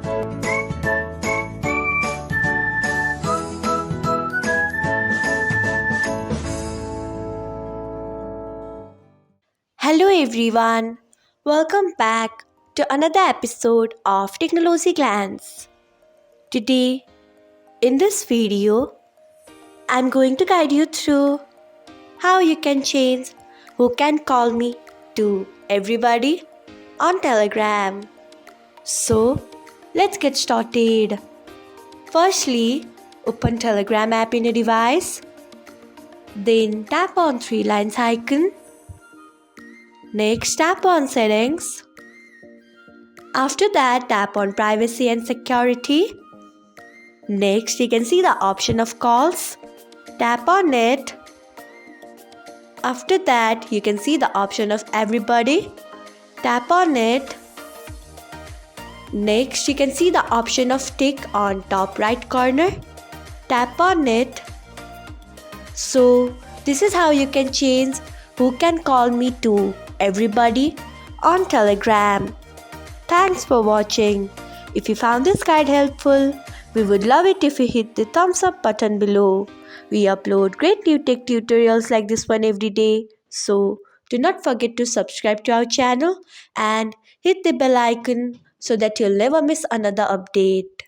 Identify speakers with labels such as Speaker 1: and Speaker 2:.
Speaker 1: Hello everyone, welcome back to another episode of Technologyglance. Today, in this video, I'm going to guide you through how you can change who can call me to everybody on Telegram. So, let's get started. Firstly, open Telegram app in your device. Then tap on three lines icon. Next, tap on settings. After that, tap on privacy and security. Next, you can see the option of calls. Tap on it. After that, you can see the option of everybody. Tap on it. Next, you can see the option of tick on top right corner. Tap on it. So, this is how you can change who can call me to everybody on Telegram. Thanks for watching. If you found this guide helpful, we would love it if you hit the thumbs up button below. We upload great new tech tutorials like this one every day. So do not forget to subscribe to our channel and hit the bell icon so that you'll never miss another update.